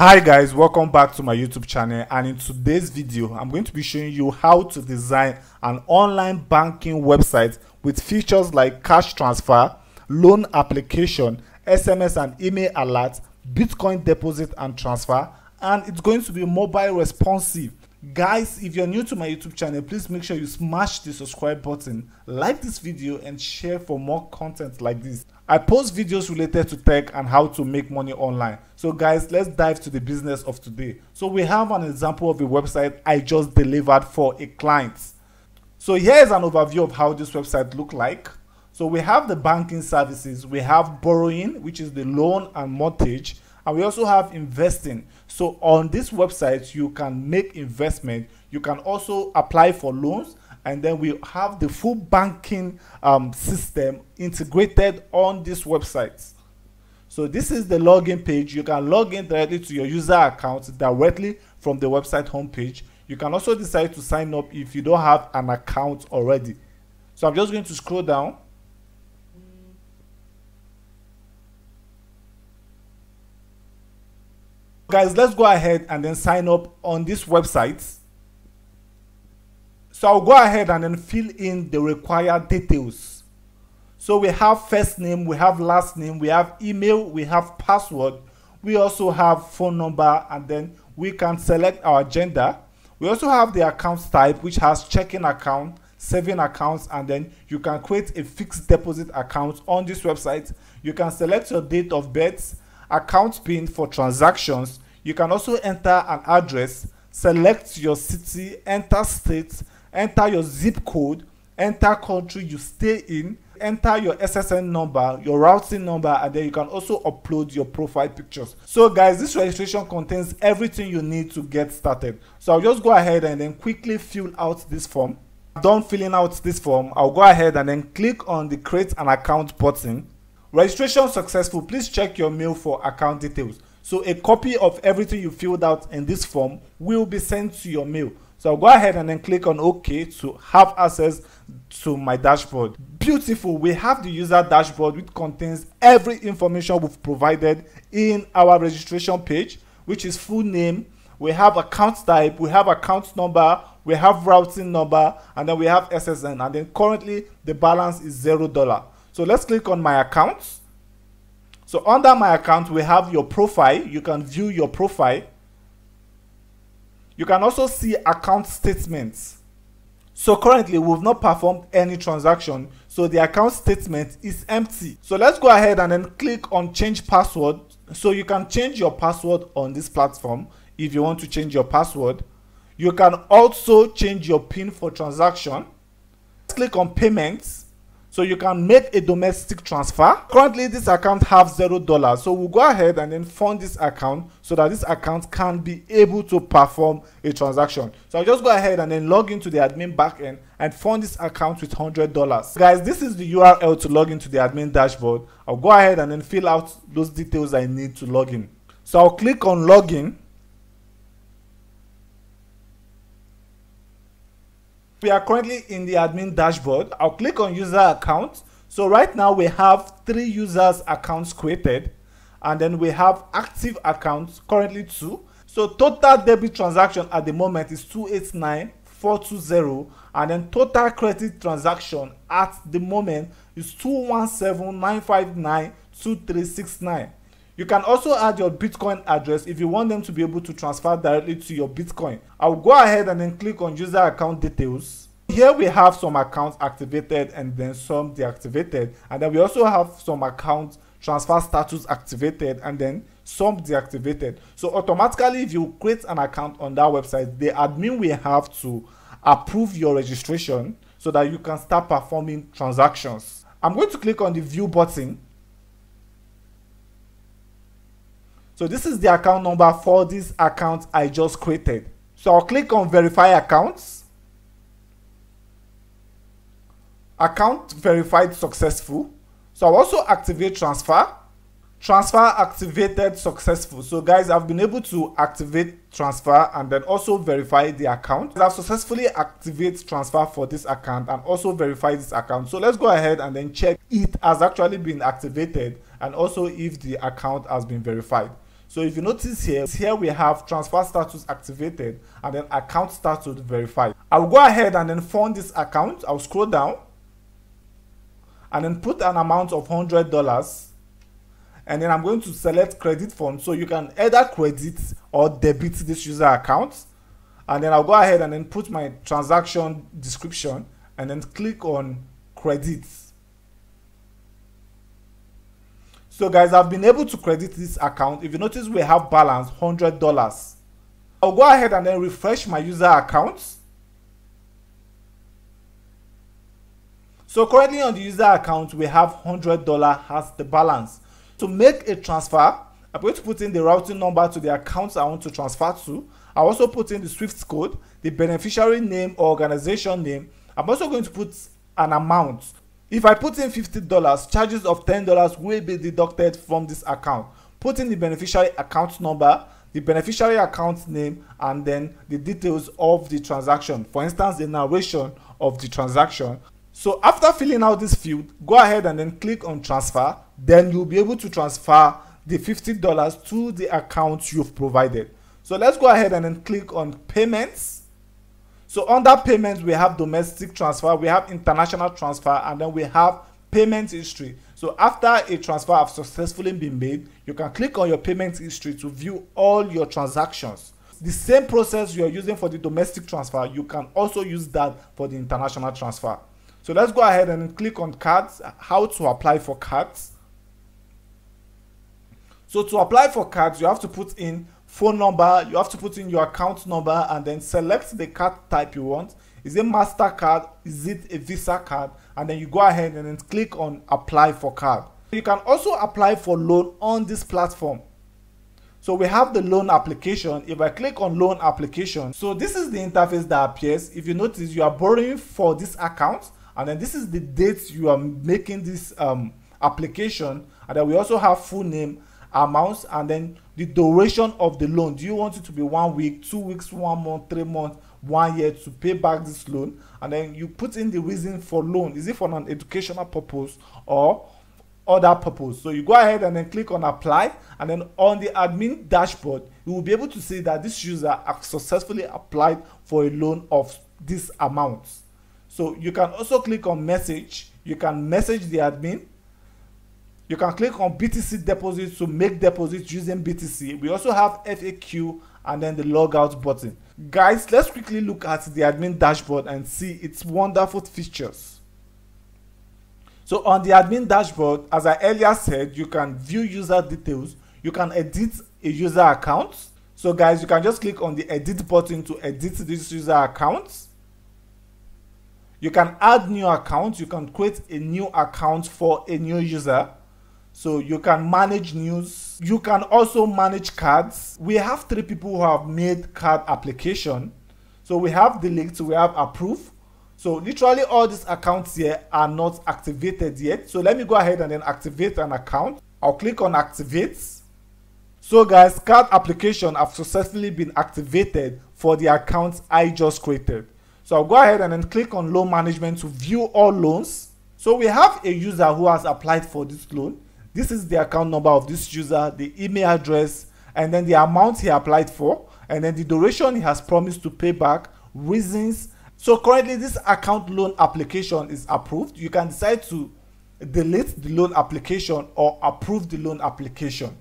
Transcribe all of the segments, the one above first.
Hi guys, welcome back to my YouTube channel, and in today's video I'm going to be showing you how to design an online banking website with features like cash transfer, loan application, SMS and email alert, Bitcoin deposit and transfer, and it's going to be mobile responsive. Guys, if you're new to my YouTube channel, please make sure you smash the subscribe button, like this video and share for more content like this. I post videos related to tech and how to make money online. So guys, let's dive to the business of today. So we have an example of a website I just delivered for a client. So here's an overview of how this website looks like. So we have the banking services, we have borrowing, which is the loan and mortgage, and we also have investing. So on this website, you can make investment, you can also apply for loans, and then we have the full banking system integrated on this website. So this is the login page. You can log in directly to your user account directly from the website homepage. You can also decide to sign up if you don't have an account already. So I'm just going to scroll down. Guys, let's go ahead and then sign up on this website. So I'll go ahead and then fill in the required details. So we have first name, we have last name, we have email, we have password, we also have phone number, and then we can select our gender. We also have the account type, which has checking account, saving accounts, and then you can create a fixed deposit account on this website. You can select your date of birth, account PIN for transactions. You can also enter an address, select your city, enter state, enter your zip code, enter country you stay in, enter your SSN number, your routing number, and then you can also upload your profile pictures. So guys, this registration contains everything you need to get started. So I'll just go ahead and then quickly fill out this form. Done filling out this form, I'll go ahead and then click on the create an account button. Registration successful. Please check your mail for account details. So a copy of everything you filled out in this form will be sent to your mail. So I'll go ahead and then click on OK to have access to my dashboard. Beautiful. We have the user dashboard, which contains every information we've provided in our registration page, which is full name. We have account type, we have account number, we have routing number, and then we have SSN. And then currently the balance is $0. So let's click on my account. So under my account, we have your profile. You can view your profile. You can also see account statements. So currently we've not performed any transaction, so the account statement is empty. So let's go ahead and then click on change password. So you can change your password on this platform if you want to change your password. You can also change your PIN for transaction. Let's click on payments. So you can make a domestic transfer. Currently this account has $0. So we'll go ahead and then fund this account so that this account can be able to perform a transaction. So I'll just go ahead and then log into the admin backend and fund this account with $100. Guys, this is the URL to log into the admin dashboard. I'll go ahead and then fill out those details I need to log in. So I'll click on login. We are currently in the admin dashboard. I'll click on user account. So right now we have 3 users accounts created, and then we have active accounts, currently 2. So total debit transaction at the moment is 289,420, and then total credit transaction at the moment is 217,959,2369. You can also add your Bitcoin address if you want them to be able to transfer directly to your Bitcoin. I'll go ahead and then click on user account details. Here we have some accounts activated and then some deactivated, and then we also have some accounts transfer status activated and then some deactivated. So automatically, if you create an account on that website, the admin will have to approve your registration so that you can start performing transactions. I'm going to click on the view button. So this is the account number for this account I just created. So I'll click on verify accounts. Account verified successful. So I'll also activate transfer. Transfer activated successful. So guys, I've been able to activate transfer and then also verify the account. I've successfully activated transfer for this account and also verify this account. So let's go ahead and then check it has actually been activated and also if the account has been verified. So if you notice here we have transfer status activated and then account status verified. I'll go ahead and then fund this account. I'll scroll down and then put an amount of $100, and then I'm going to select credit fund. So you can either credit or debit this user account, and then I'll go ahead and then put my transaction description and then click on credit. So guys, I've been able to credit this account. If you notice, we have balance $100. I'll go ahead and then refresh my user account. So currently on the user account, we have $100 as the balance. To make a transfer, I'm going to put in the routing number to the accounts I want to transfer to. I also put in the SWIFT code, the beneficiary name or organization name. I'm also going to put an amount. If I put in $50, charges of $10 will be deducted from this account. Put in the beneficiary account number, the beneficiary account name, and then the details of the transaction. For instance, the narration of the transaction. So after filling out this field, go ahead and then click on transfer. Then you'll be able to transfer the $50 to the account you've provided. So let's go ahead and then click on payments. So under payments, we have domestic transfer, we have international transfer, and then we have payment history. So after a transfer has successfully been made, you can click on your payment history to view all your transactions. The same process you are using for the domestic transfer, you can also use that for the international transfer. So let's go ahead and click on cards, how to apply for cards. So to apply for cards, you have to put in phone number, you have to put in your account number, and then select the card type you want. Is it MasterCard? Is it a Visa card? And then you go ahead and then click on apply for card. You can also apply for loan on this platform. So we have the loan application. If I click on loan application, so this is the interface that appears. If you notice, you are borrowing for this account, and then this is the date you are making this application, and then we also have full name, amounts, and then the duration of the loan. Do you want it to be 1 week, 2 weeks, 1 month, 3 months, 1 year to pay back this loan? And then you put in the reason for loan. Is it for an educational purpose or other purpose? So you go ahead and then click on apply, and then on the admin dashboard, you will be able to see that this user has successfully applied for a loan of this amount. So you can also click on message. You can message the admin. You can click on BTC deposit to make deposits using BTC. We also have FAQ and then the logout button. Guys, let's quickly look at the admin dashboard and see its wonderful features. So on the admin dashboard, as I earlier said, you can view user details. You can edit a user account. So guys, you can just click on the edit button to edit this user account. You can add new accounts. You can create a new account for a new user. So you can manage news. You can also manage cards. We have 3 people who have made card application. So we have delete, we have approve. So literally all these accounts here are not activated yet. So let me go ahead and then activate an account. I'll click on activate. So guys, card application have successfully been activated for the accounts I just created. So I'll go ahead and then click on loan management to view all loans. So we have a user who has applied for this loan. This is the account number of this user, the email address, and then the amount he applied for, and then the duration he has promised to pay back, reasons. So currently this account loan application is approved. You can decide to delete the loan application or approve the loan application.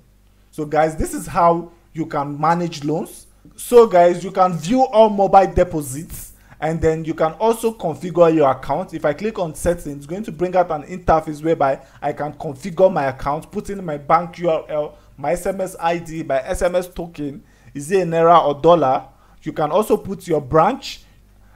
So guys, this is how you can manage loans. So guys, you can view all mobile deposits, and then you can also configure your account. If I click on settings, it's going to bring out an interface whereby I can configure my account, put in my bank URL, my SMS ID, my SMS token, is it Naira or dollar. You can also put your branch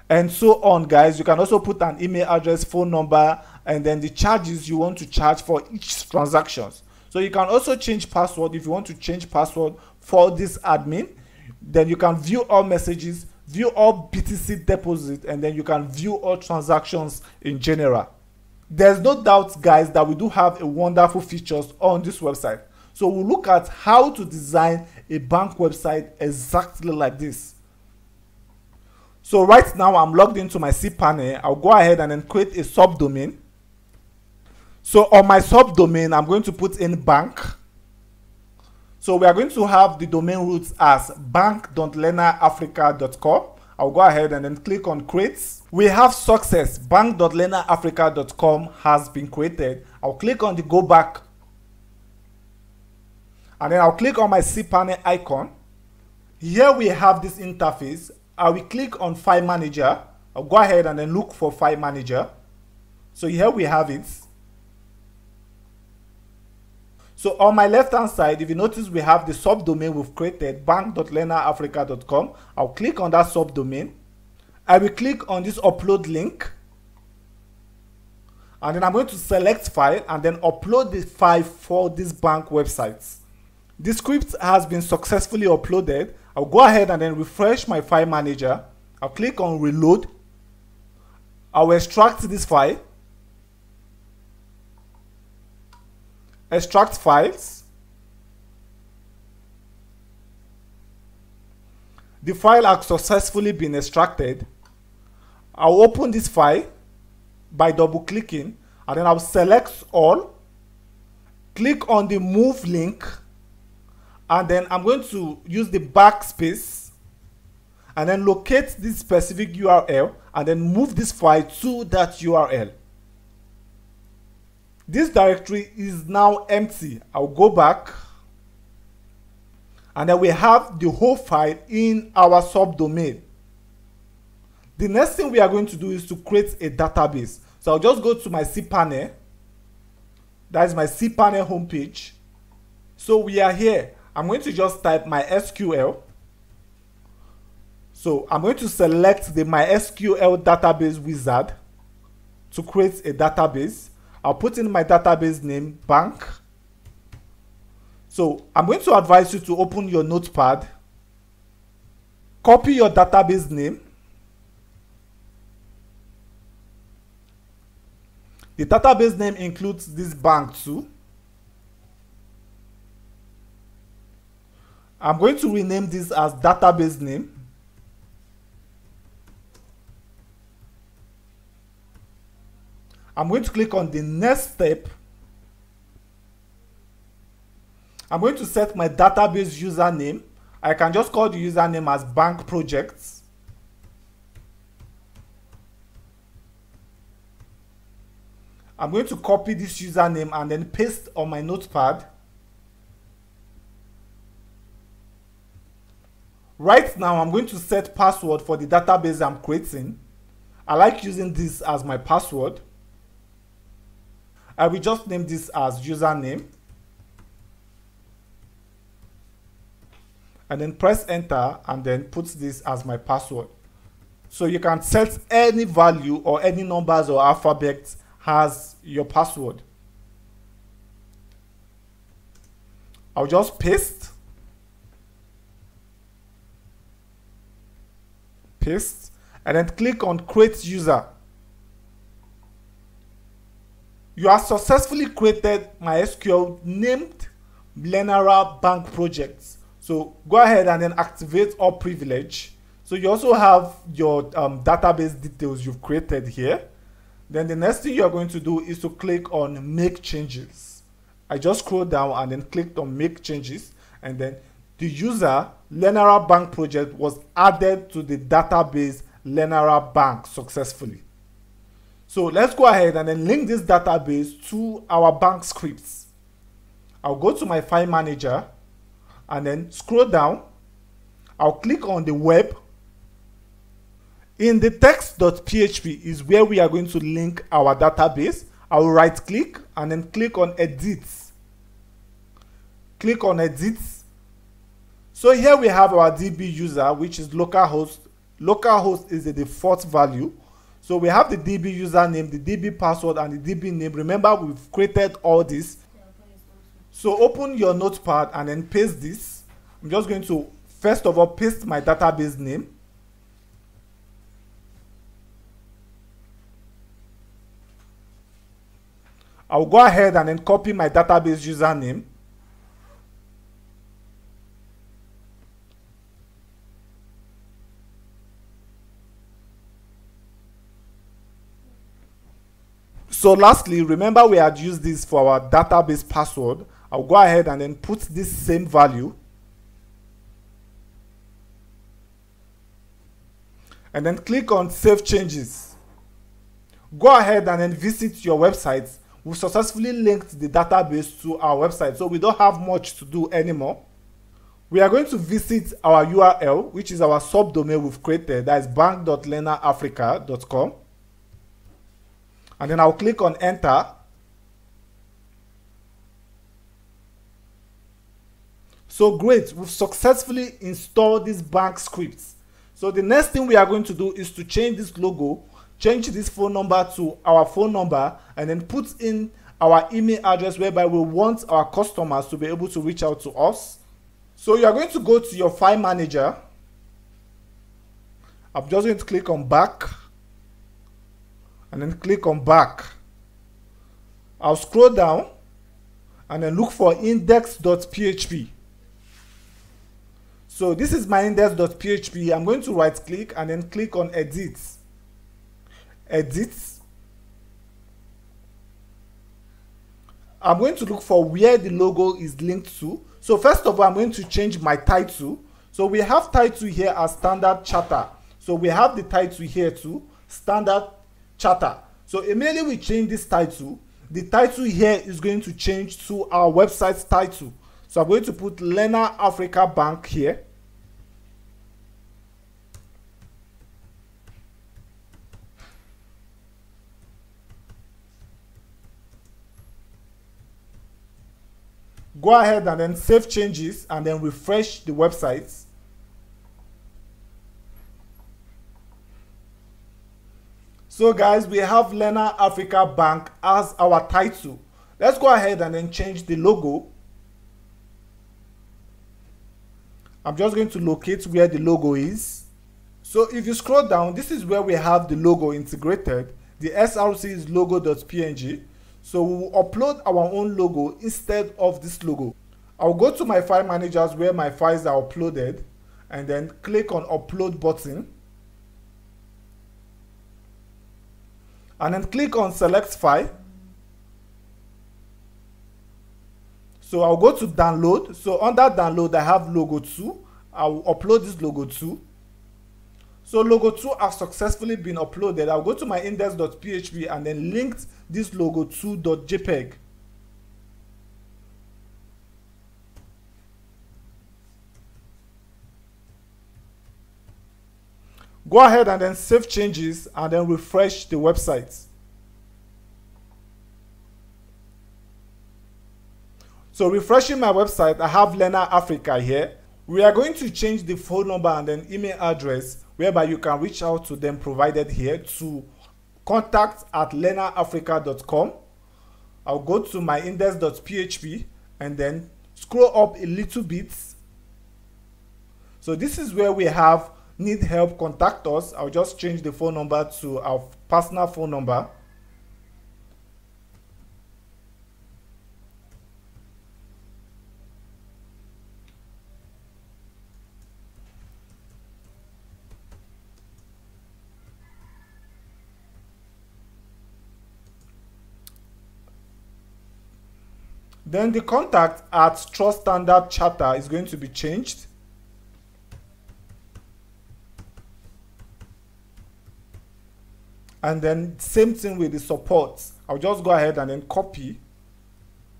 and so on, guys. You can also put an email address, phone number, and then the charges you want to charge for each transactions. So you can also change password if you want to change password for this admin. Then you can view all messages, view all BTC deposit, and then you can view all transactions in general. There's no doubt, guys, that we do have a wonderful features on this website. So we'll look at how to design a bank website exactly like this. So right now I'm logged into my cPanel. I'll go ahead and then create a subdomain. So on my subdomain, I'm going to put in bank. So we are going to have the domain roots as bank.learnerafrica.com. I'll go ahead and then click on create. We have success. bank.learnerafrica.com has been created. I'll click on the go back. And then I'll click on my cPanel icon. Here we have this interface. I will click on File Manager. I'll go ahead and then look for File Manager. So here we have it. So on my left hand side, if you notice, we have the subdomain we've created, bank.learnerafrica.com. I'll click on that subdomain. I will click on this upload link. And then I'm going to select file and then upload the file for this bank website. The script has been successfully uploaded. I'll go ahead and then refresh my file manager. I'll click on reload. I'll extract this file. Extract files. The file has successfully been extracted. I'll open this file by double clicking and then I'll select all. Click on the move link and then I'm going to use the backspace and then locate this specific URL and then move this file to that URL. This directory is now empty. I'll go back and then we have the whole file in our subdomain. The next thing we are going to do is to create a database. So I'll just go to my cPanel. That is my cPanel homepage. So we are here. I'm going to just type MySQL. So I'm going to select the MySQL database wizard to create a database. I'll put in my database name, bank. So I'm going to advise you to open your notepad, copy your database name. The database name includes this bank too. I'm going to rename this as database name. I'm going to click on the next step. I'm going to set my database username. I can just call the username as bank projects. I'm going to copy this username and then paste on my notepad. Right now, I'm going to set password for the database I'm creating. I like using this as my password. I will just name this as username. And then press enter and then put this as my password. So you can set any value or any numbers or alphabets as your password. I'll just paste. Paste. And then click on create user. You have successfully created MySQL named Learner Bank Projects. So go ahead and then activate all privilege. So you also have your database details you've created here. Then the next thing you are going to do is to click on make changes. I just scroll down and then clicked on make changes, and then the user Learner Bank Project was added to the database Learner Bank successfully. So let's go ahead and then link this database to our bank scripts. I'll go to my file manager and then scroll down. I'll click on the web. In the text.php is where we are going to link our database. I'll right click and then click on edit. Click on edit. So here we have our DB user, which is localhost. Localhost is the default value. So we have the DB username, the DB password, and the DB name. Remember, we've created all this. So open your notepad and then paste this. I'm just going to, first of all, paste my database name. I'll go ahead and then copy my database username. So lastly, remember we had used this for our database password. I'll go ahead and then put this same value, and then click on Save Changes. Go ahead and then visit your website. We've successfully linked the database to our website, so we don't have much to do anymore. We are going to visit our URL, which is our subdomain we've created, that is bank.learnerafrica.com. And then I'll click on Enter. So great, we've successfully installed this bank scripts. So the next thing we are going to do is to change this logo, change this phone number to our phone number, and then put in our email address whereby we want our customers to be able to reach out to us. So you are going to go to your file manager. I'm just going to click on Back, and then click on Back. I'll scroll down and then look for index.php. So this is my index.php. I'm going to right click and then click on Edit. Edit. I'm going to look for where the logo is linked to. So first of all, I'm going to change my title. So we have title here as standard charter. So we have the title here too, standard charter. So immediately we change this title, the title here is going to change to our website's title. So I'm going to put Learner Africa Bank here. Go ahead and then save changes and then refresh the website. So guys, we have Learner Africa Bank as our title. Let's go ahead and then change the logo. I'm just going to locate where the logo is. So if you scroll down, this is where we have the logo integrated. The SRC is logo.png. So we will upload our own logo instead of this logo. I'll go to my file managers where my files are uploaded and then click on Upload button. And then click on Select File. So I'll go to Download. So under Download, I have logo 2. I will upload this logo 2. So logo 2 has successfully been uploaded. I'll go to my index.php and then linked this logo 2.jpg. Go ahead and then save changes and then refresh the website. So refreshing my website, I have Learner Africa here. We are going to change the phone number and then email address whereby you can reach out to them provided here to contact@learnerafrica.com. I'll go to my index.php and then scroll up a little bit. So this is where we have need help, contact us. I'll just change the phone number to our personal phone number. Then the contact at Trust Standard Charter is going to be changed. And then same thing with the support. I'll just go ahead and then copy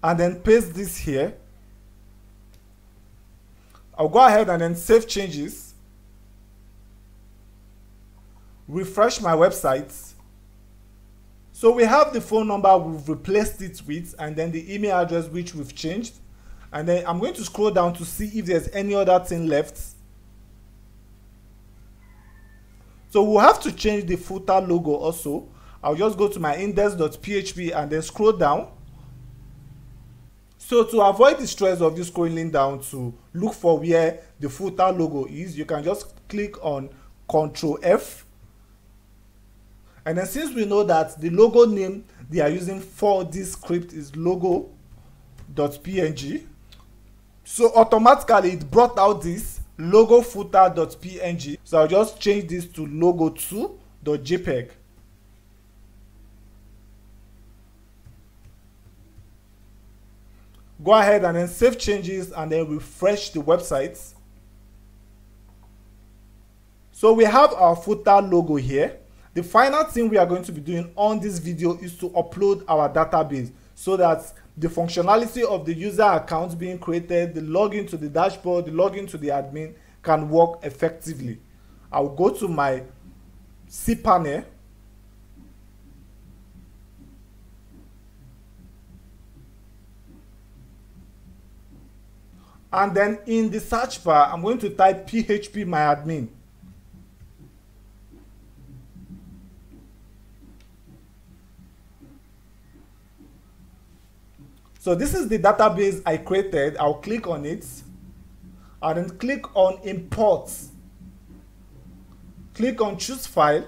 and then paste this here. I'll go ahead and then save changes. Refresh my website. So we have the phone number we've replaced it with and then the email address which we've changed. And then I'm going to scroll down to see if there's any other thing left. So we'll have to change the footer logo also. I'll just go to my index.php and then scroll down. So to avoid the stress of you scrolling down to look for where the footer logo is, you can just click on Ctrl F. And then since we know that the logo name they are using for this script is logo.png, so automatically it brought out this logo footer.png. So I'll just change this to logo2.jpg. Go ahead and then save changes and then refresh the website. So we have our footer logo here. The final thing we are going to be doing on this video is to upload our database so that the functionality of the user account being created, the login to the dashboard, the login to the admin can work effectively. I will go to my cPanel. And then in the search bar, I'm going to type phpMyAdmin. So this is the database I created. I'll click on it and then click on import. Click on choose file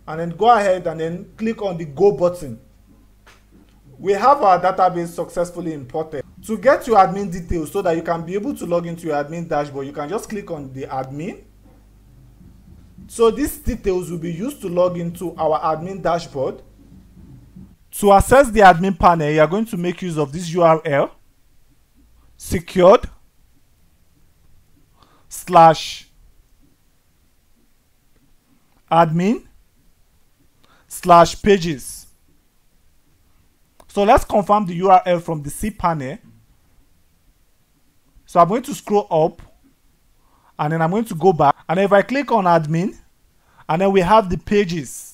and then go ahead and then click on the go button. We have our database successfully imported. To get your admin details so that you can be able to log into your admin dashboard, you can just click on the admin. So these details will be used to log into our admin dashboard. To access the admin panel, you are going to make use of this URL, secured/admin/pages. So let's confirm the URL from the cPanel. So I'm going to scroll up and then I'm going to go back, and if I click on admin, and then we have the pages.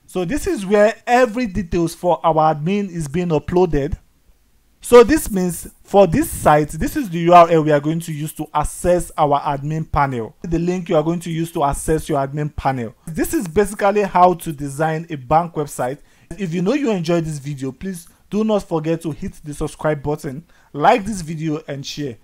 So this is where every details for our admin is being uploaded. So this means for this site, this is the URL we are going to use to access our admin panel. The link you are going to use to access your admin panel. This is basically how to design a bank website. If you know you enjoyed this video, please do not forget to hit the subscribe button, like this video and share.